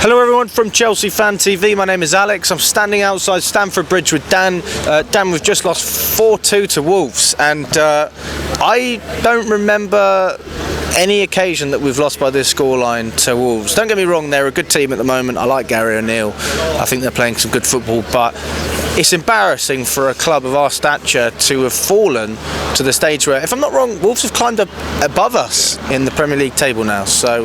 Hello everyone from Chelsea Fan TV, my name is Alex. I'm standing outside Stamford Bridge with Dan. Dan, we've just lost 4-2 to Wolves, and I don't remember any occasion that we've lost by this scoreline to Wolves. Don't get me wrong, they're a good team at the moment. I like Gary O'Neill. I think they're playing some good football, but it's embarrassing for a club of our stature to have fallen to the stage where, if I'm not wrong, Wolves have climbed up above us in the Premier League table now. So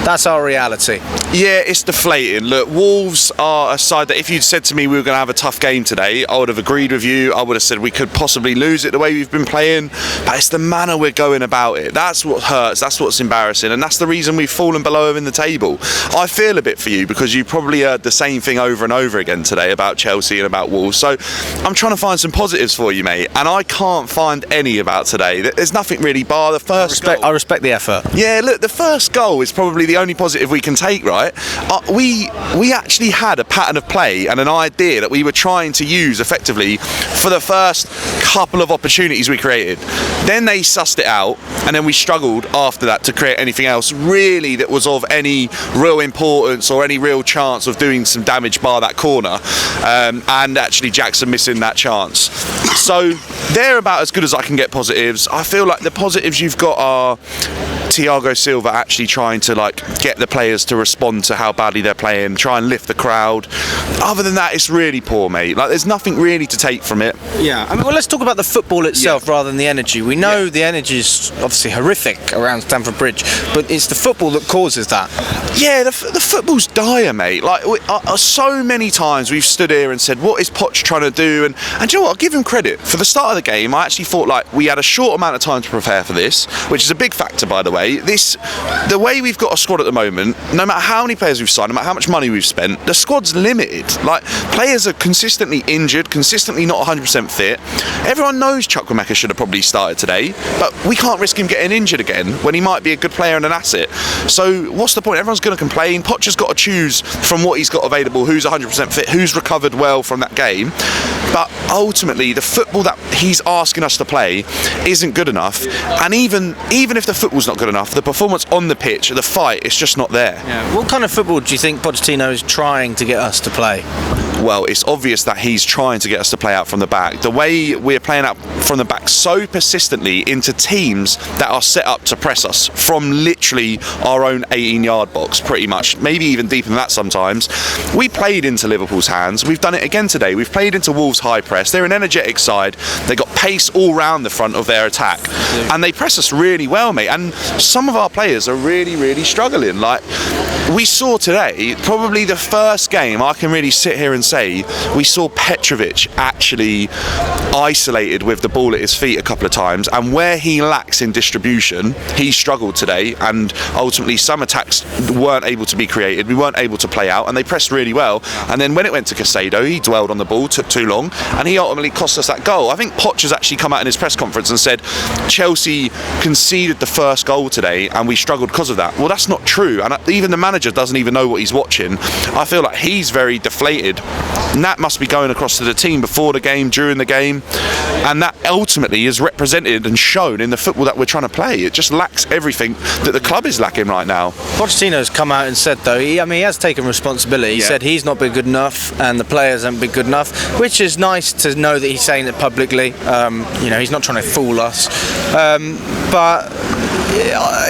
that's our reality. Yeah, it's deflating. Look, Wolves are a side that if you'd said to me we were going to have a tough game today, I would have agreed with you. I would have said we could possibly lose it the way we've been playing, but it's the manner we're going about it. That's what hurts, that's what's embarrassing, and that's the reason we've fallen below them in the table. I feel a bit for you because you probably heard the same thing over and over again today about Chelsea and about Wolves. So I'm trying to find some positives for you, mate, and I can't find any about today. There's nothing really bar the first goal. I respect the effort. Yeah, look, the first goal is probably the only positive we can take, right? We actually had a pattern of play and an idea that we were trying to use effectively for the first couple of opportunities we created. Then they sussed it out, and then we struggled after that to create anything else really that was of any real importance or any real chance of doing some damage bar that corner, and actually Jackson missing that chance. So they're about as good as I can get positives. I feel like the positives you've got are Thiago Silva actually trying to get the players to respond to how badly they're playing, try and lift the crowd. Other than that, it's really poor, mate. There's nothing really to take from it. Yeah, I mean, well, let's talk about the football itself rather than the energy. We know the energy is obviously horrific around Stamford Bridge, but it's the football that causes that. Yeah, the football's dire, mate. So many times we've stood here and said, what is Poch trying to do? And do you know what? I'll give him credit. For the start of the game, I actually thought we had a short amount of time to prepare for this, which is a big factor, by the way. The way we've got a squad at the moment, no matter how many players we've signed, no matter how much money we've spent, the squad's limited. Players are consistently injured, consistently not 100% fit. Everyone knows Chukwuemeka should have probably started today, but we can't risk him getting injured again when he might be a good player and an asset. So what's the point? Everyone's going to complain. Poch has got to choose from what he's got available, who's 100% fit, who's recovered well from that game. But ultimately, the football that he's asking us to play isn't good enough. And even if the football's not good enough, the performance on the pitch, the fight, it's just not there. Yeah. What kind of football do you think Pochettino is trying to get us to play? Well, it's obvious that he's trying to get us to play out from the back. The way we're playing out from the back so persistently into teams that are set up to press us from literally our own 18-yard box, pretty much, maybe even deeper than that sometimes. We played into Liverpool's hands. We've done it again today. We've played into Wolves' high press. They're an energetic side. They've got pace all round the front of their attack. And they press us really well, mate. And some of our players are really, really struggling. We saw today, probably the first game I can really sit here and say, we saw Petrovic actually isolated with the ball at his feet a couple of times, and where he lacks in distribution, he struggled today, and ultimately some attacks weren't able to be created, we weren't able to play out, and they pressed really well. And then when it went to Caicedo, he dwelled on the ball, took too long, and he ultimately cost us that goal. I think Poch has actually come out in his press conference and said Chelsea conceded the first goal today and we struggled because of that. Well, that's not true, and even the manager doesn't even know what he's watching. I feel like he's very deflated, and that must be going across to the team before the game, during the game, and that ultimately is represented and shown in the football that we're trying to play. It just lacks everything that the club is lacking right now. Pochettino's come out and said, though, he has taken responsibility. He said he's not been good enough and the players haven't been good enough, which is nice to know that he's saying it publicly. He's not trying to fool us, but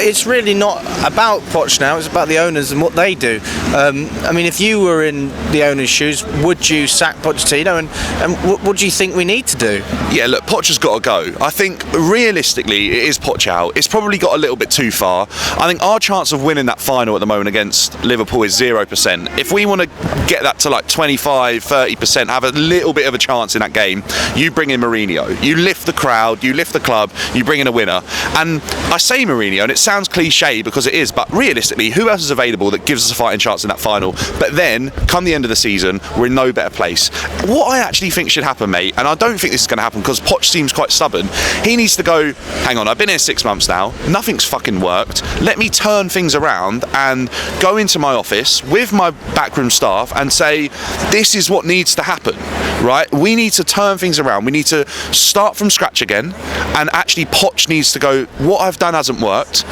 it's really not about Poch now. It's about the owners and what they do. If you were in the owners' shoes, would you sack Pochettino, and what do you think we need to do? Yeah, look, Poch has got to go. I think realistically it is Poch out. It's probably got a little bit too far. I think our chance of winning that final at the moment against Liverpool is 0%. If we want to get that to 25-30%, have a little bit of a chance in that game, you bring in Mourinho. You lift the crowd, you lift the club, you bring in a winner. And I say Mourinho, and it sounds cliche because it is, but realistically, who else is available that gives us a fighting chance in that final? But then, come the end of the season, we're in no better place. What I actually think should happen, mate, and I don't think this is going to happen because Poch seems quite stubborn, he needs to go, hang on, I've been here 6 months now, nothing's fucking worked, let me turn things around and go into my office with my backroom staff and say, this is what needs to happen, right? We need to turn things around, we need to start from scratch again, and actually Poch needs to go, what I've done hasn't hasn't worked.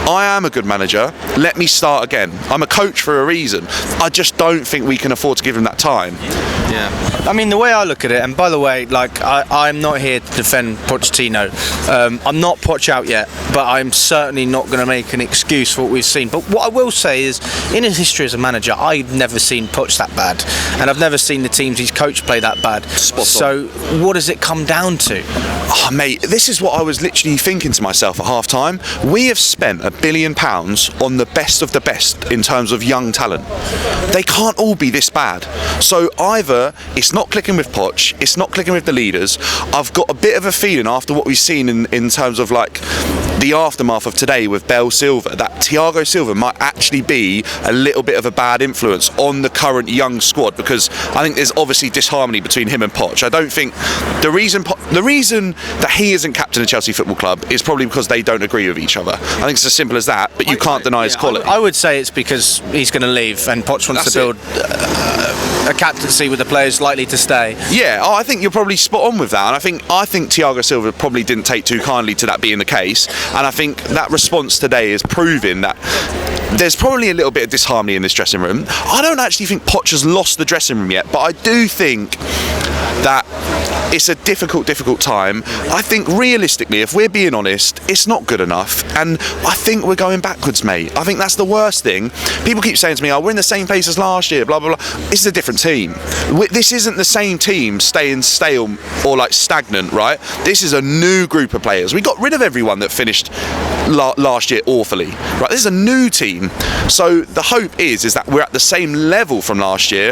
I am a good manager. Let me start again. I'm a coach for a reason. I just don't think we can afford to give him that time. Yeah. I mean, the way I look at it, and by the way, like, I'm not here to defend Pochettino. I'm not Poch out yet, but I'm certainly not going to make an excuse for what we've seen. But what I will say is, in his history as a manager, I've never seen Poch that bad, and I've never seen the teams he's coached play that bad. So what does it come down to? Oh, mate, this is what I was literally thinking to myself at half time. We have spent £1 billion on the best of the best in terms of young talent. They can't all be this bad. So either it's not clicking with Poch, it's not clicking with the leaders. I've got a bit of a feeling after what we've seen in terms of like the aftermath of today with Bell Silva, that Thiago Silva might actually be a little bit of a bad influence on the current young squad, because I think there's obviously disharmony between him and Poch. I don't think the reason that he isn't captain of Chelsea Football Club is probably because they don't agree with each other. I think it's as simple as that, but you can't deny his quality. I would say it's because he's going to leave and Poch wants to build a captaincy with the players likely to stay. Yeah, I think you're probably spot on with that, and I think Thiago Silva probably didn't take too kindly to that being the case, and I think that response today is proving that there's probably a little bit of disharmony in this dressing room. I don't actually think Poch has lost the dressing room yet, but I do think that it's a difficult time. I think realistically, if we're being honest, it's not good enough, and I think we're going backwards, mate. I think that's the worst thing. People keep saying to me, oh, we're in the same place as last year, blah blah blah. This is a different team. This isn't the same team staying stale or like stagnant, right? This is a new group of players. We got rid of everyone that finished last year awfully, right? This is a new team, so the hope is that we're at the same level from last year.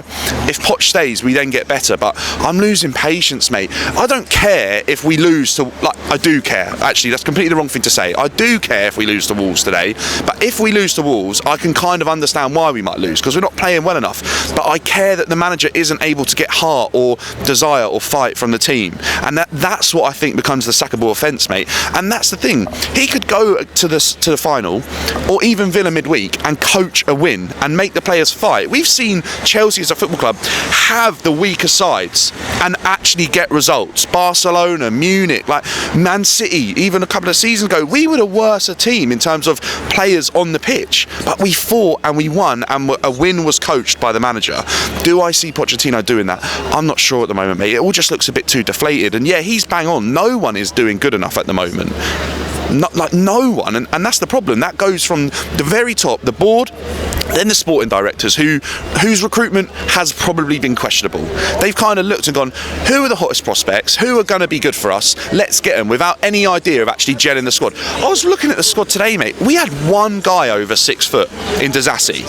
If Poch stays, we then get better, but I'm losing patience, mate. I don't care if we lose to, like, I do care, actually, that's completely the wrong thing to say. I do care if we lose to Wolves today, but if we lose to Wolves, I can kind of understand why we might lose, because we're not playing well enough. But I care that the manager isn't able to get heart or desire or fight from the team, and that's what I think becomes the sackable offence, mate. And that's the thing, he could go to the final, or even Villa midweek, and coach a win and make the players fight. We've seen Chelsea as a football club have the weaker sides and actually get results. Barcelona, Munich, like Man City, even a couple of seasons ago, we were the worse team in terms of players on the pitch, but we fought and we won, and a win was coached by the manager. Do I see Pochettino doing that? I'm not sure at the moment, mate. It all just looks a bit too deflated, and yeah, he's bang on. No one is doing good enough at the moment. Not like no one, and that's the problem. That goes from the very top, the board, then the sporting directors, whose recruitment has probably been questionable. They've kind of looked and gone, who are the hottest prospects? Who are going to be good for us? Let's get them, without any idea of actually gelling the squad. I was looking at the squad today, mate. We had one guy over 6 foot in Disassi.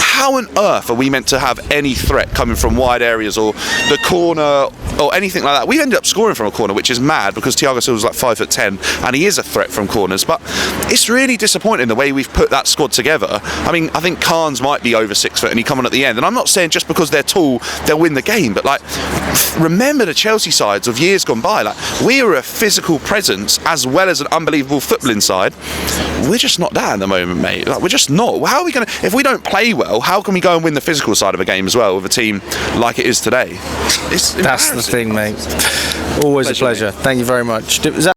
How on earth are we meant to have any threat coming from wide areas or the corner or anything like that? We ended up scoring from a corner, which is mad, because Thiago Silva's like 5'10", and he is a threat from corners. But it's really disappointing the way we've put that squad together. I mean, I think Carnes might be over 6 foot and he come on at the end, and I'm not saying just because they're tall they'll win the game, but like, remember the Chelsea sides of years gone by. Like, we were a physical presence as well as an unbelievable footballing side. We're just not that at the moment, mate. Like, we're just not. How are we going to, if we don't play well, how can we go and win the physical side of a game as well with a team like it is today? That's the thing, mate. Always a pleasure. Thank you very much.